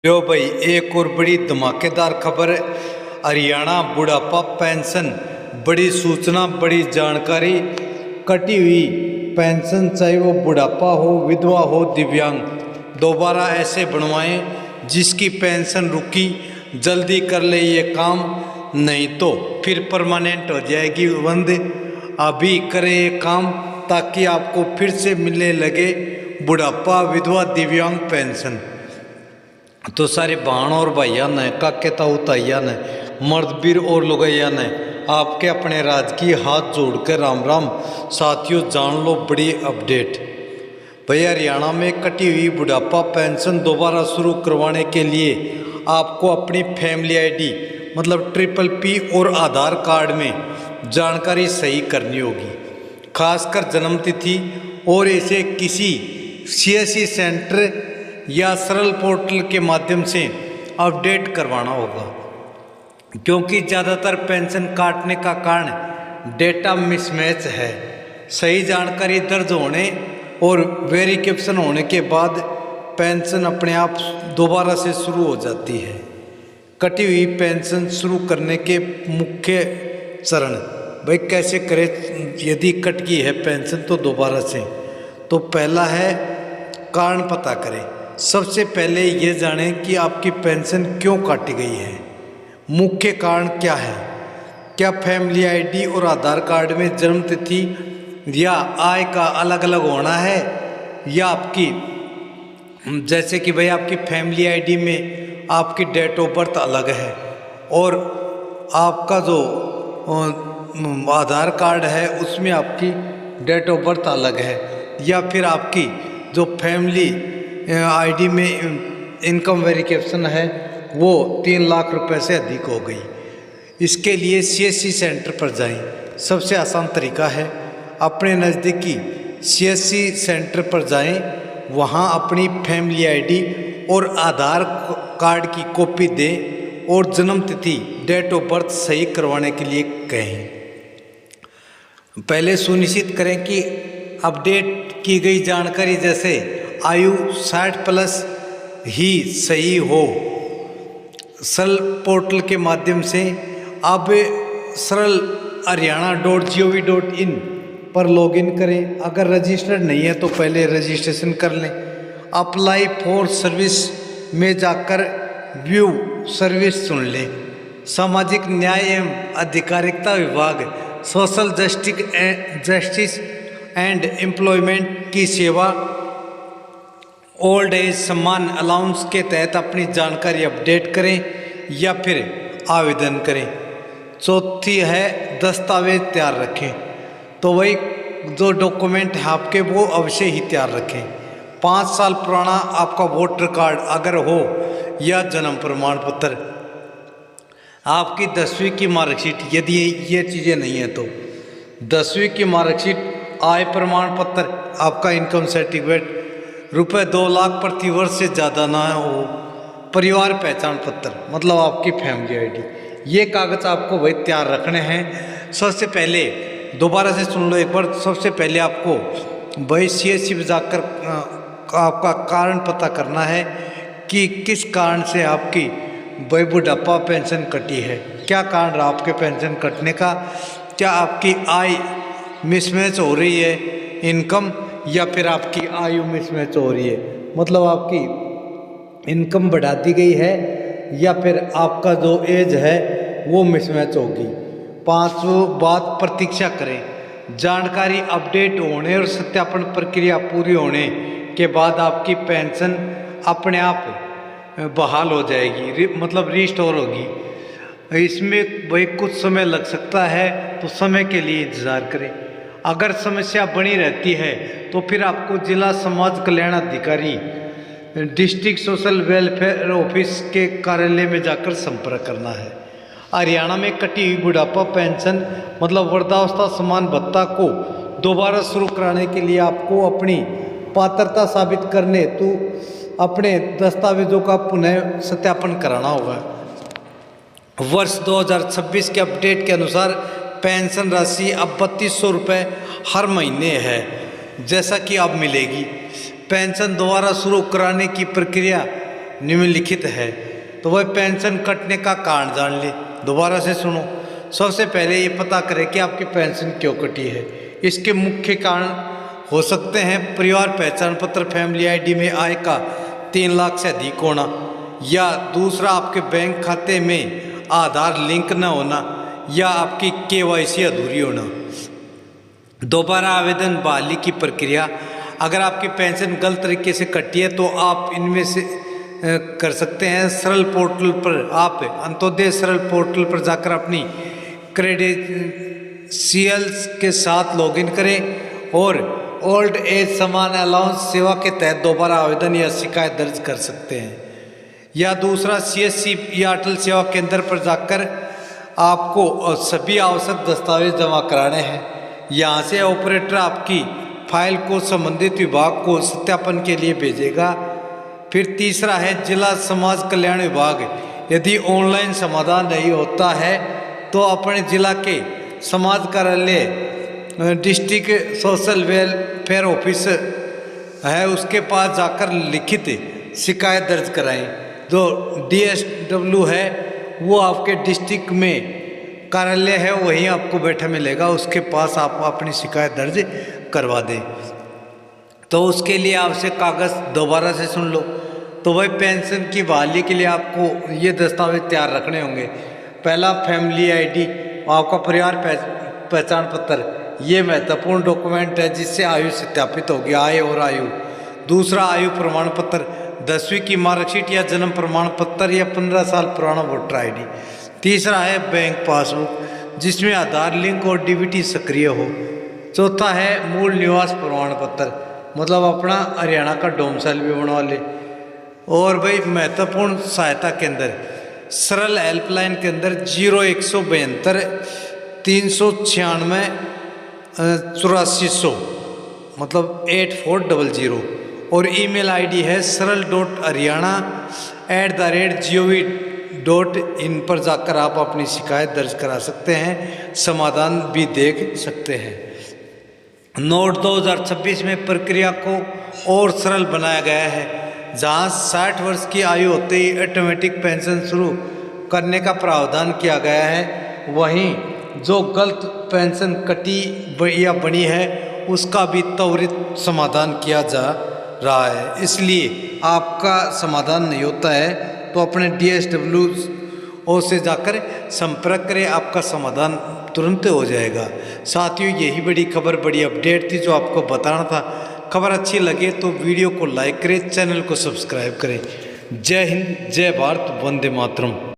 लो भाई, एक और बड़ी धमाकेदार खबर। हरियाणा बुढ़ापा पेंशन, बड़ी सूचना, बड़ी जानकारी। कटी हुई पेंशन, चाहे वो बुढ़ापा हो, विधवा हो, दिव्यांग, दोबारा ऐसे बनवाएं जिसकी पेंशन रुकी। जल्दी कर ले ये काम, नहीं तो फिर परमानेंट हो जाएगी बंद। अभी करें ये काम ताकि आपको फिर से मिलने लगे बुढ़ापा, विधवा, दिव्यांग पेंशन। तो सारे बहन और भाइया ने, काके ताऊ ताइया ने, मर्द वीर और लुगैया ने आपके अपने राजकीय हाथ जोड़कर राम राम। साथियों, जान लो बड़ी अपडेट। भैया, हरियाणा में कटी हुई बुढ़ापा पेंशन दोबारा शुरू करवाने के लिए आपको अपनी फैमिली आईडी मतलब PPP और आधार कार्ड में जानकारी सही करनी होगी। खासकर जन्म तिथि, और इसे किसी CSC सेंटर या सरल पोर्टल के माध्यम से अपडेट करवाना होगा, क्योंकि ज़्यादातर पेंशन काटने का कारण डेटा मिसमैच है। सही जानकारी दर्ज होने और वेरिफिकेशन होने के बाद पेंशन अपने आप दोबारा से शुरू हो जाती है। कटी हुई पेंशन शुरू करने के मुख्य चरण, भाई कैसे करें यदि कट गई है पेंशन तो दोबारा से। तो पहला है कारण पता करें। सबसे पहले ये जानें कि आपकी पेंशन क्यों काटी गई है। मुख्य कारण क्या है? क्या फैमिली आईडी और आधार कार्ड में जन्म तिथि या आय का अलग अलग होना है, या आपकी जैसे कि भाई आपकी फैमिली आईडी में आपकी डेट ऑफ बर्थ अलग है और आपका जो आधार कार्ड है उसमें आपकी डेट ऑफ बर्थ अलग है, या फिर आपकी जो फैमिली आईडी में इनकम वेरिफिकेशन है वो 3 लाख रुपए से अधिक हो गई। इसके लिए CSC सेंटर पर जाएं। सबसे आसान तरीका है, अपने नज़दीकी CSC सेंटर पर जाएं, वहां अपनी फैमिली आईडी और आधार कार्ड की कॉपी दें और जन्म तिथि डेट ऑफ बर्थ सही करवाने के लिए कहें। पहले सुनिश्चित करें कि अपडेट की गई जानकारी जैसे आयु 60+ ही सही हो। सरल पोर्टल के माध्यम से आप सरल हरियाणा.gov.in पर लॉगिन करें। अगर रजिस्टर्ड नहीं है तो पहले रजिस्ट्रेशन कर लें। अप्लाई फॉर सर्विस में जाकर व्यू सर्विस चुन लें। सामाजिक न्याय एवं अधिकारिता विभाग, सोशल जस्टिस एंड एम्प्लॉयमेंट की सेवा, ओल्ड एज सम्मान अलाउंस के तहत अपनी जानकारी अपडेट करें या फिर आवेदन करें। चौथी है दस्तावेज तैयार रखें। तो वही जो डॉक्यूमेंट है आपके वो अवश्य ही तैयार रखें। 5 साल पुराना आपका वोटर कार्ड अगर हो या जन्म प्रमाण पत्र, आपकी 10वीं की मार्कशीट, यदि ये चीज़ें नहीं है तो 10वीं की मार्कशीट, आय प्रमाण पत्र, आपका इनकम सर्टिफिकेट, रुपये 2 लाख प्रति वर्ष से ज़्यादा ना हो, परिवार पहचान पत्र मतलब आपकी फैमिली आईडी, ये कागज़ आपको भाई तैयार रखने हैं। सबसे पहले दोबारा से सुन लो एक बार। सबसे पहले आपको भाई CSC में जाकर आपका कारण पता करना है कि किस कारण से आपकी भाई बुढ़ापा पेंशन कटी है। क्या कारण रहा आपके पेंशन कटने का? क्या आपकी आय मिसमैच हो रही है इनकम, या फिर आपकी आयु मिसमैच हो रही है मतलब आपकी इनकम बढ़ा दी गई है, या फिर आपका जो एज है वो मिसमैच होगी। 5वां बात, प्रतीक्षा करें। जानकारी अपडेट होने और सत्यापन प्रक्रिया पूरी होने के बाद आपकी पेंशन अपने आप बहाल हो जाएगी, मतलब रिस्टोर होगी। इसमें भाई कुछ समय लग सकता है, तो समय के लिए इंतज़ार करें। अगर समस्या बनी रहती है तो फिर आपको जिला समाज कल्याण अधिकारी, डिस्ट्रिक्ट सोशल वेलफेयर ऑफिस के कार्यालय में जाकर संपर्क करना है। हरियाणा में कटी हुई बुढ़ापा पेंशन मतलब वृद्धावस्था समान भत्ता को दोबारा शुरू कराने के लिए आपको अपनी पात्रता साबित करने तो अपने दस्तावेजों का पुनः सत्यापन कराना होगा। वर्ष 2026 के अपडेट के अनुसार पेंशन राशि अब 3200 रुपये हर महीने है, जैसा कि अब मिलेगी। पेंशन दोबारा शुरू कराने की प्रक्रिया निम्नलिखित है। तो वह पेंशन कटने का कारण जान ले। दोबारा से सुनो। सबसे पहले ये पता करें कि आपकी पेंशन क्यों कटी है। इसके मुख्य कारण हो सकते हैं परिवार पहचान पत्र, फैमिली आईडी में आय का 3 लाख से अधिक होना, या दूसरा आपके बैंक खाते में आधार लिंक न होना, या आपकी KYC अधूरी होना। दोबारा आवेदन बहाली की प्रक्रिया, अगर आपकी पेंशन गलत तरीके से कटी है तो आप इनमें से कर सकते हैं। सरल पोर्टल पर आप अंत्योदय सरल पोर्टल पर जाकर अपनी क्रेडेंशियल्स के साथ लॉगिन करें और ओल्ड एज समान अलाउंस सेवा के तहत दोबारा आवेदन या शिकायत दर्ज कर सकते हैं। या दूसरा CSC या अटल सेवा केंद्र पर जाकर आपको सभी आवश्यक दस्तावेज जमा कराने हैं। यहाँ से ऑपरेटर आपकी फाइल को संबंधित विभाग को सत्यापन के लिए भेजेगा। फिर तीसरा है जिला समाज कल्याण विभाग। यदि ऑनलाइन समाधान नहीं होता है तो अपने जिला के समाज कार्यालय, डिस्ट्रिक्ट सोशल वेलफेयर ऑफिस है, उसके पास जाकर लिखित शिकायत दर्ज कराएं। जो DSW है वो आपके डिस्ट्रिक्ट में कार्यालय है, वहीं आपको बैठा मिलेगा, उसके पास आप अपनी शिकायत दर्ज करवा दें। तो उसके लिए आवश्यक कागज़ दोबारा से सुन लो। तो वही पेंशन की बहाली के लिए आपको ये दस्तावेज तैयार रखने होंगे। पहला फैमिली आईडी, आपका परिवार पहचान पत्र, ये महत्वपूर्ण डॉक्यूमेंट है जिससे आयु सत्यापित होगी, आय और आयु। दूसरा आयु प्रमाण पत्र, 10वीं की मार्कशीट या जन्म प्रमाण पत्र या 15 साल पुराना वोटर आईडी। तीसरा है बैंक पासबुक जिसमें आधार लिंक और DBT सक्रिय हो। चौथा है मूल निवास प्रमाण पत्र, मतलब अपना हरियाणा का डोमसाइल भी बनवा ले। और भाई महत्वपूर्ण सहायता केंद्र, सरल हेल्पलाइन के अंदर 0172 396 8400, मतलब 8400। और ईमेल आईडी है saral.haryana@gov.in पर जाकर आप अपनी शिकायत दर्ज करा सकते हैं, समाधान भी देख सकते हैं। नोट 2026 में प्रक्रिया को और सरल बनाया गया है, जहां 60 वर्ष की आयु होते ही ऑटोमेटिक पेंशन शुरू करने का प्रावधान किया गया है। वहीं जो गलत पेंशन कटी या बनी है उसका भी त्वरित समाधान किया जा रहा है। इसलिए आपका समाधान नहीं होता है तो अपने DSW से जाकर संपर्क करें, आपका समाधान तुरंत हो जाएगा। साथियों, यही बड़ी खबर, बड़ी अपडेट थी जो आपको बताना था। खबर अच्छी लगे तो वीडियो को लाइक करें, चैनल को सब्सक्राइब करें। जय हिंद, जय भारत, वंदे मातरम।